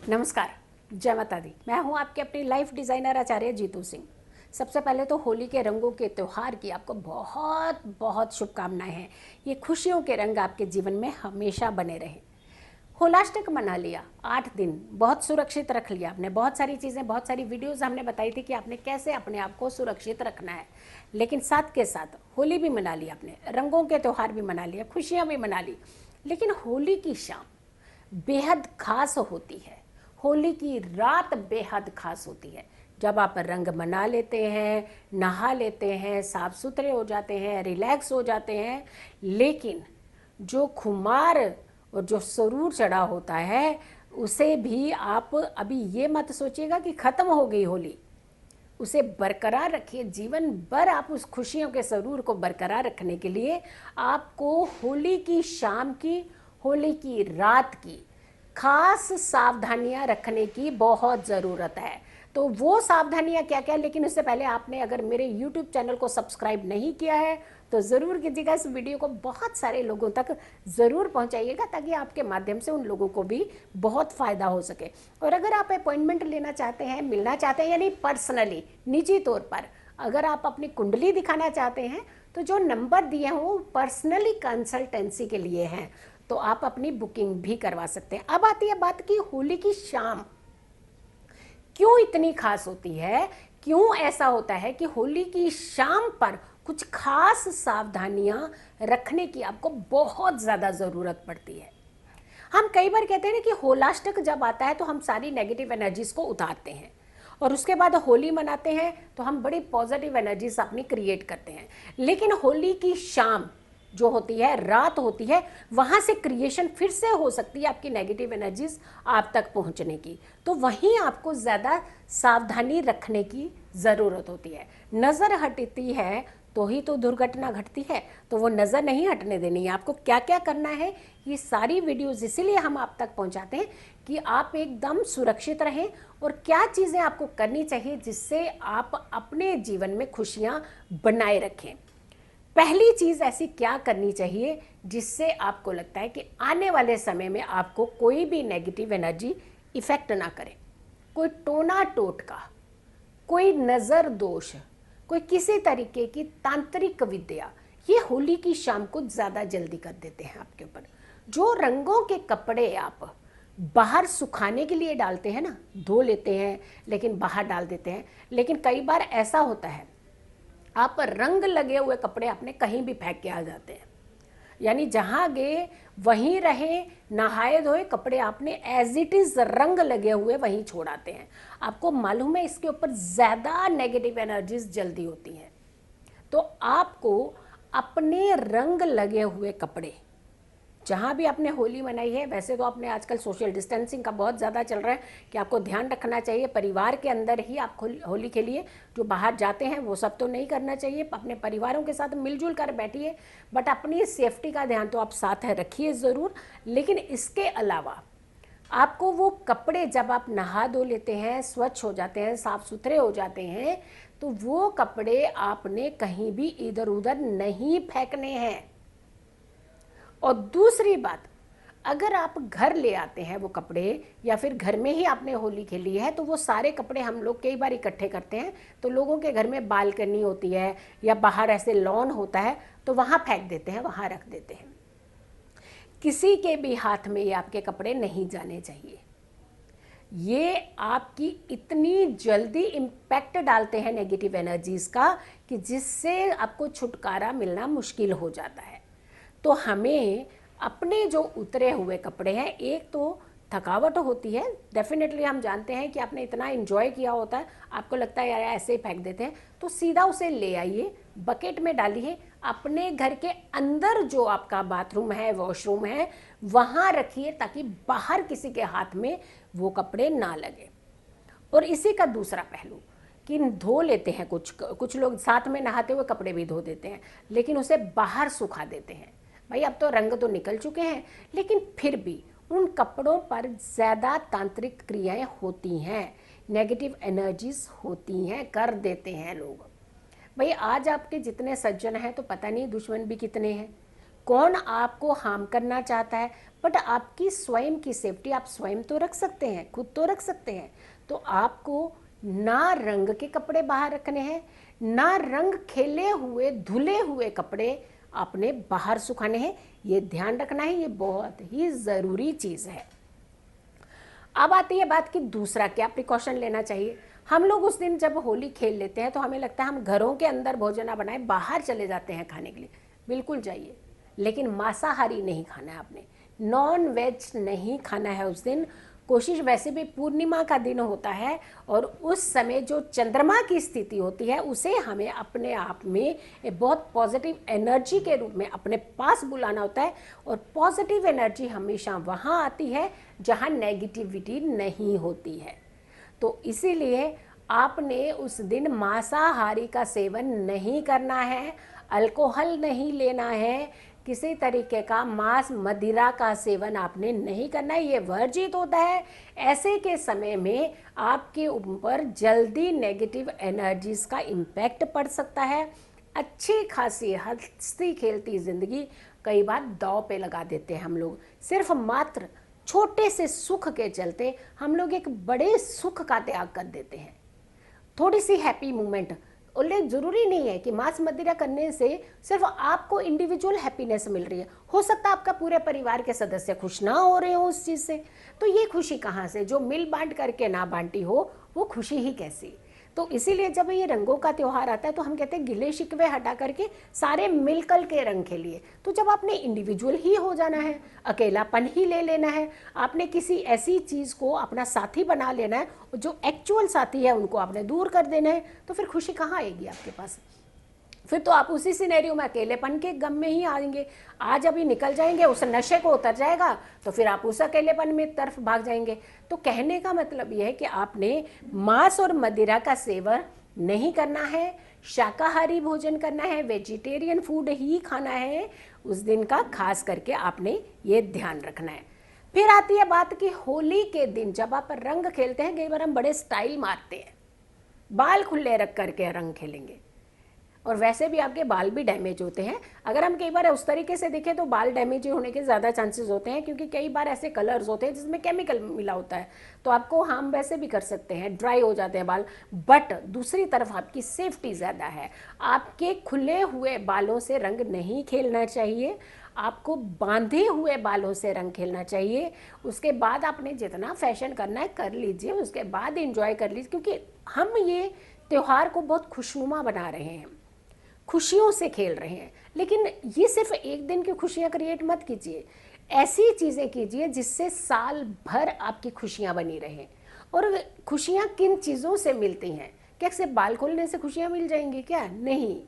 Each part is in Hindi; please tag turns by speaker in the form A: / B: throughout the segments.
A: नमस्कार, जय माता दी। मैं हूं आपके अपनी लाइफ डिज़ाइनर आचार्य जीतू सिंह। सबसे पहले तो होली के रंगों के त्यौहार की आपको बहुत बहुत शुभकामनाएं हैं। ये खुशियों के रंग आपके जीवन में हमेशा बने रहें। होलाष्टक मना लिया, 8 दिन बहुत सुरक्षित रख लिया आपने। बहुत सारी चीज़ें, बहुत सारी वीडियोज़ हमने बताई थी कि आपने कैसे अपने आप को सुरक्षित रखना है। लेकिन साथ के साथ होली भी मना ली आपने, रंगों के त्यौहार भी मना लिया, खुशियाँ भी मना ली। लेकिन होली की शाम बेहद खास होती है। होली की रात बेहद खास होती है। जब आप रंग मना लेते हैं, नहा लेते हैं, साफ सुथरे हो जाते हैं, रिलैक्स हो जाते हैं, लेकिन जो खुमार और जो सुरूर चढ़ा होता है उसे भी आप अभी ये मत सोचिएगा कि ख़त्म हो गई होली। उसे बरकरार रखिए। जीवन भर आप उस खुशियों के सरूर को बरकरार रखने के लिए आपको होली की शाम की, होली की रात की खास सावधानियां रखने की बहुत ज़रूरत है। तो वो सावधानियां क्या क्या, लेकिन उससे पहले आपने अगर मेरे YouTube चैनल को सब्सक्राइब नहीं किया है तो ज़रूर कीजिएगा। इस वीडियो को बहुत सारे लोगों तक ज़रूर पहुंचाइएगा ताकि आपके माध्यम से उन लोगों को भी बहुत फ़ायदा हो सके। और अगर आप अपॉइंटमेंट लेना चाहते हैं, मिलना चाहते हैं, यानी पर्सनली निजी तौर पर अगर आप अपनी कुंडली दिखाना चाहते हैं तो जो नंबर दिए हैं वो पर्सनली कंसल्टेंसी के लिए हैं, तो आप अपनी बुकिंग भी करवा सकते हैं। अब आती है बात कि होली की शाम क्यों इतनी खास होती है। क्यों ऐसा होता है कि होली की शाम पर कुछ खास सावधानियां रखने की आपको बहुत ज़्यादा ज़रूरत पड़ती है। हम कई बार कहते हैं ना कि होलाष्टक जब आता है तो हम सारी नेगेटिव एनर्जीज को उतारते हैं और उसके बाद होली मनाते हैं तो हम बड़ी पॉजिटिव एनर्जीज अपनी क्रिएट करते हैं। लेकिन होली की शाम जो होती है, रात होती है, वहाँ से क्रिएशन फिर से हो सकती है आपकी नेगेटिव एनर्जीज आप तक पहुँचने की। तो वहीं आपको ज़्यादा सावधानी रखने की ज़रूरत होती है। नज़र हटती है तो ही तो दुर्घटना घटती है, तो वो नज़र नहीं हटने देनी है। आपको क्या क्या करना है ये सारी वीडियोज़ इसीलिए हम आप तक पहुंचाते हैं कि आप एकदम सुरक्षित रहें और क्या चीज़ें आपको करनी चाहिए जिससे आप अपने जीवन में खुशियां बनाए रखें। पहली चीज़ ऐसी क्या करनी चाहिए जिससे आपको लगता है कि आने वाले समय में आपको कोई भी नेगेटिव एनर्जी इफेक्ट ना करे। कोई टोना टोटका, कोई नज़र दोष, कोई किसी तरीके की तांत्रिक विद्या, ये होली की शाम को ज़्यादा जल्दी कर देते हैं आपके ऊपर। जो रंगों के कपड़े आप बाहर सुखाने के लिए डालते हैं ना, धो लेते हैं लेकिन बाहर डाल देते हैं, लेकिन कई बार ऐसा होता है आप रंग लगे हुए कपड़े आपने कहीं भी फेंक के आ जाते हैं, यानी जहाँ गए वहीं रहे, नहाए धोए कपड़े आपने एज इट इज़ रंग लगे हुए वहीं छोड़ाते हैं। आपको मालूम है इसके ऊपर ज़्यादा नेगेटिव एनर्जीज जल्दी होती हैं। तो आपको अपने रंग लगे हुए कपड़े जहाँ भी आपने होली मनाई है, वैसे तो आपने आजकल सोशल डिस्टेंसिंग का बहुत ज़्यादा चल रहा है कि आपको ध्यान रखना चाहिए परिवार के अंदर ही आप होली खेलिए। जो बाहर जाते हैं वो सब तो नहीं करना चाहिए, अपने परिवारों के साथ मिलजुल कर बैठिए, बट अपनी सेफ्टी का ध्यान तो आप साथ रखिए ज़रूर। लेकिन इसके अलावा आपको वो कपड़े जब आप नहा धो लेते हैं, स्वच्छ हो जाते हैं, साफ सुथरे हो जाते हैं, तो वो कपड़े आपने कहीं भी इधर उधर नहीं फेंकने हैं। और दूसरी बात, अगर आप घर ले आते हैं वो कपड़े या फिर घर में ही आपने होली खेली है तो वो सारे कपड़े हम लोग कई बार इकट्ठे करते हैं, तो लोगों के घर में बालकनी होती है या बाहर ऐसे लॉन होता है तो वहाँ फेंक देते हैं, वहाँ रख देते हैं। किसी के भी हाथ में ये आपके कपड़े नहीं जाने चाहिए। ये आपकी इतनी जल्दी इम्पैक्ट डालते हैं नेगेटिव एनर्जीज का कि जिससे आपको छुटकारा मिलना मुश्किल हो जाता है। तो हमें अपने जो उतरे हुए कपड़े हैं, एक तो थकावट होती है, डेफिनेटली हम जानते हैं कि आपने इतना एंजॉय किया होता है, आपको लगता है यार ऐसे ही फेंक देते हैं, तो सीधा उसे ले आइए, बकेट में डालिए, अपने घर के अंदर जो आपका बाथरूम है, वॉशरूम है, वहाँ रखिए ताकि बाहर किसी के हाथ में वो कपड़े ना लगे। और इसी का दूसरा पहलू कि धो लेते हैं, कुछ लोग साथ में नहाते हुए कपड़े भी धो देते हैं लेकिन उसे बाहर सुखा देते हैं। भाई अब तो रंग तो निकल चुके हैं, लेकिन फिर भी उन कपड़ों पर ज़्यादा तांत्रिक क्रियाएं होती हैं, नेगेटिव एनर्जीज होती हैं, कर देते हैं लोग। भाई आज आपके जितने सज्जन हैं तो पता नहीं दुश्मन भी कितने हैं। कौन आपको हार्म करना चाहता है बट आपकी स्वयं की सेफ्टी आप स्वयं तो रख सकते हैं, खुद तो रख सकते हैं। तो आपको ना रंग के कपड़े बाहर रखने हैं, ना रंग खेले हुए धुले हुए कपड़े आपने बाहर सुखाने हैं। ये ध्यान रखना है, ये बहुत ही ज़रूरी चीज़ है। अब आती है बात कि दूसरा क्या प्रिकॉशन लेना चाहिए। हम लोग उस दिन जब होली खेल लेते हैं तो हमें लगता है हम घरों के अंदर भोजन ना बनाए, बाहर चले जाते हैं खाने के लिए। बिल्कुल जाइए, लेकिन मांसाहारी नहीं खाना है आपने, नॉन वेज नहीं खाना है उस दिन। कोशिश, वैसे भी पूर्णिमा का दिन होता है और उस समय जो चंद्रमा की स्थिति होती है उसे हमें अपने आप में एक बहुत पॉजिटिव एनर्जी के रूप में अपने पास बुलाना होता है। और पॉजिटिव एनर्जी हमेशा वहाँ आती है जहाँ नेगेटिविटी नहीं होती है। तो इसीलिए आपने उस दिन मांसाहारी का सेवन नहीं करना है, अल्कोहल नहीं लेना है, किसी तरीके का मांस मदिरा का सेवन आपने नहीं करना है, ये वर्जित होता है। ऐसे के समय में आपके ऊपर जल्दी नेगेटिव एनर्जीज का इम्पैक्ट पड़ सकता है। अच्छी खासी हंसती खेलती ज़िंदगी कई बार दांव पे लगा देते हैं हम लोग, सिर्फ मात्र छोटे से सुख के चलते हम लोग एक बड़े सुख का त्याग कर देते हैं। थोड़ी सी हैप्पी मोमेंट, और ज़रूरी नहीं है कि मांस मदिरा करने से सिर्फ आपको इंडिविजुअल हैप्पीनेस मिल रही है, हो सकता है आपका पूरे परिवार के सदस्य खुश ना हो रहे हो उस चीज़ से। तो ये खुशी कहाँ से, जो मिल बांट करके ना बांटी हो वो खुशी ही कैसी। तो इसीलिए जब ये रंगों का त्यौहार आता है तो हम कहते हैं गिले शिकवे हटा करके सारे मिलकर के रंग खेलिए। तो जब आपने इंडिविजुअल ही हो जाना है, अकेलापन ही ले लेना है, आपने किसी ऐसी चीज़ को अपना साथी बना लेना है, जो एक्चुअल साथी है उनको आपने दूर कर देना है, तो फिर खुशी कहाँ आएगी आपके पास। फिर तो आप उसी सिनेरियो में अकेलेपन के गम में ही आएंगे। आज अभी निकल जाएंगे, उस नशे को उतर जाएगा तो फिर आप उस अकेलेपन में तरफ भाग जाएंगे। तो कहने का मतलब यह है कि आपने मांस और मदिरा का सेवन नहीं करना है, शाकाहारी भोजन करना है, वेजिटेरियन फूड ही खाना है उस दिन का, खास करके आपने ये ध्यान रखना है। फिर आती है बात कि होली के दिन जब आप रंग खेलते हैं, कई बार हम बड़े स्टाइल मारते हैं, बाल खुले रख करके रंग खेलेंगे, और वैसे भी आपके बाल भी डैमेज होते हैं। अगर हम कई बार उस तरीके से देखें तो बाल डैमेज होने के ज़्यादा चांसेस होते हैं, क्योंकि कई बार ऐसे कलर्स होते हैं जिसमें केमिकल मिला होता है, तो आपको हार्म वैसे भी कर सकते हैं, ड्राई हो जाते हैं बाल। बट दूसरी तरफ आपकी सेफ्टी ज़्यादा है, आपके खुले हुए बालों से रंग नहीं खेलना चाहिए, आपको बांधे हुए बालों से रंग खेलना चाहिए। उसके बाद आपने जितना फैशन करना है कर लीजिए, उसके बाद एंजॉय कर लीजिए, क्योंकि हम ये त्यौहार को बहुत खुशनुमा बना रहे हैं, खुशियों से खेल रहे हैं। लेकिन ये सिर्फ एक दिन की खुशियाँ क्रिएट मत कीजिए, ऐसी चीज़ें कीजिए जिससे साल भर आपकी खुशियाँ बनी रहें। और खुशियाँ किन चीज़ों से मिलती हैं? क्या सिर्फ बाल खोलने से खुशियाँ मिल जाएंगी क्या? नहीं,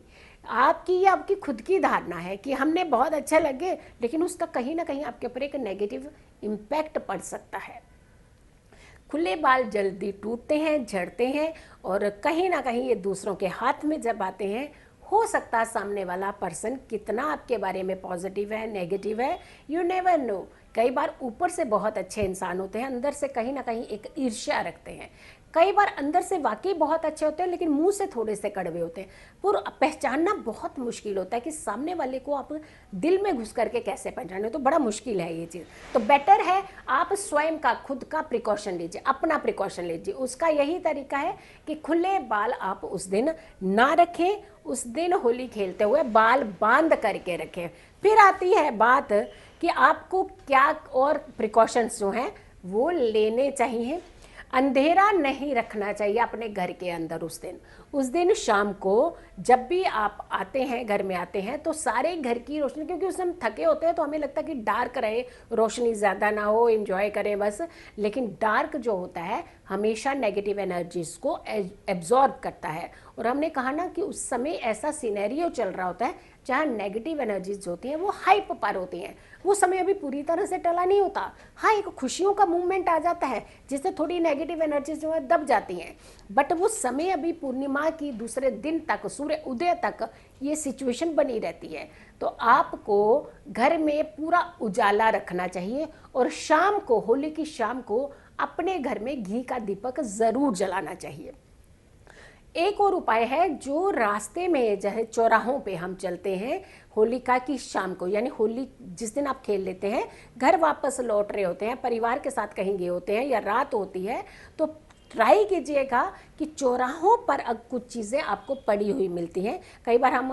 A: आपकी खुद की धारणा है कि हमने बहुत अच्छा लगे, लेकिन उसका कहीं ना कहीं आपके ऊपर एक नेगेटिव इम्पैक्ट पड़ सकता है। खुले बाल जल्दी टूटते हैं, झड़ते हैं, और कहीं ना कहीं ये दूसरों के हाथ में जब आते हैं, हो सकता है सामने वाला पर्सन कितना आपके बारे में पॉजिटिव है, नेगेटिव है, यू नेवर नो। कई बार ऊपर से बहुत अच्छे इंसान होते हैं, अंदर से कहीं ना कहीं एक ईर्ष्या रखते हैं। कई बार अंदर से वाकई बहुत अच्छे होते हैं, लेकिन मुंह से थोड़े से कड़वे होते हैं। पर पहचानना बहुत मुश्किल होता है कि सामने वाले को आप दिल में घुस करके कैसे पहचाने, तो बड़ा मुश्किल है ये चीज़। तो बेटर है आप स्वयं का खुद का प्रिकॉशन लीजिए, अपना प्रिकॉशन लीजिए। उसका यही तरीका है कि खुले बाल आप उस दिन ना रखें, उस दिन होली खेलते हुए बाल बांध करके रखें। फिर आती है बात कि आपको क्या और प्रिकॉशंस जो हैं वो लेने चाहिए। अंधेरा नहीं रखना चाहिए अपने घर के अंदर उस दिन शाम को जब भी आप आते हैं, घर में आते हैं, तो सारे घर की रोशनी, क्योंकि उस दिन थके होते हैं तो हमें लगता है कि डार्क रहे, रोशनी ज़्यादा ना हो, एंजॉय करें बस। लेकिन डार्क जो होता है हमेशा नेगेटिव एनर्जीज को एब्जॉर्ब करता है। और हमने कहा ना कि उस समय ऐसा सिनेरियो चल रहा होता है जहाँ नेगेटिव एनर्जीज होती हैं वो हाइप पर होती हैं। वो समय अभी पूरी तरह से टला नहीं होता। हाँ, एक खुशियों का मूवमेंट आ जाता है जिससे थोड़ी नेगेटिव एनर्जीज जो है दब जाती हैं, बट वो समय अभी पूर्णिमा की दूसरे दिन तक, सूर्य उदय तक ये सिचुएशन बनी रहती है। तो आपको घर में पूरा उजाला रखना चाहिए, और शाम को, होली की शाम को अपने घर में घी का दीपक ज़रूर जलाना चाहिए। एक और उपाय है, जो रास्ते में चाहे चौराहों पे हम चलते हैं होलिका की शाम को, यानी होली जिस दिन आप खेल लेते हैं, घर वापस लौट रहे होते हैं, परिवार के साथ कहीं गए होते हैं या रात होती है, तो ट्राई कीजिएगा कि चौराहों पर अब कुछ चीज़ें आपको पड़ी हुई मिलती हैं। कई बार हम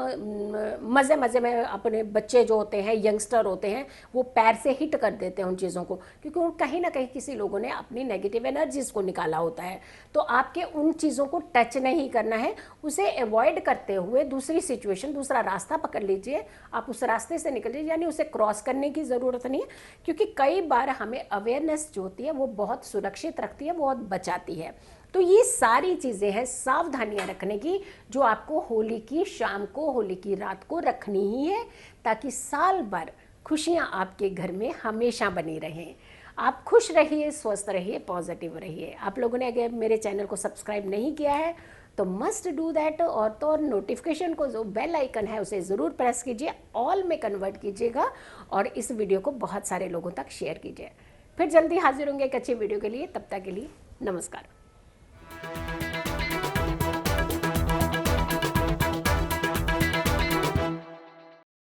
A: मज़े मज़े में अपने बच्चे जो होते हैं, यंगस्टर होते हैं, वो पैर से हिट कर देते हैं उन चीज़ों को, क्योंकि उन कहीं ना कहीं किसी लोगों ने अपनी नेगेटिव एनर्जीज़ को निकाला होता है। तो आपके उन चीज़ों को टच नहीं करना है, उसे अवॉइड करते हुए दूसरी सिचुएशन, दूसरा रास्ता पकड़ लीजिए, आप उस रास्ते से निकल लीजिए, यानी उसे क्रॉस करने की ज़रूरत नहीं है, क्योंकि कई बार हमें अवेयरनेस जो होती है वो बहुत सुरक्षित रखती है, बहुत बचाती है। तो ये सारी चीज़ें हैं सावधानियां रखने की, जो आपको होली की शाम को, होली की रात को रखनी ही है, ताकि साल भर खुशियां आपके घर में हमेशा बनी रहें। आप खुश रहिए, स्वस्थ रहिए, पॉजिटिव रहिए। आप लोगों ने अगर मेरे चैनल को सब्सक्राइब नहीं किया है तो मस्ट डू दैट, और तो नोटिफिकेशन को जो बेल आइकन है उसे ज़रूर प्रेस कीजिए, ऑल में कन्वर्ट कीजिएगा, और इस वीडियो को बहुत सारे लोगों तक शेयर कीजिए। फिर जल्दी हाजिर होंगे एक अच्छी वीडियो के लिए, तब तक के लिए नमस्कार।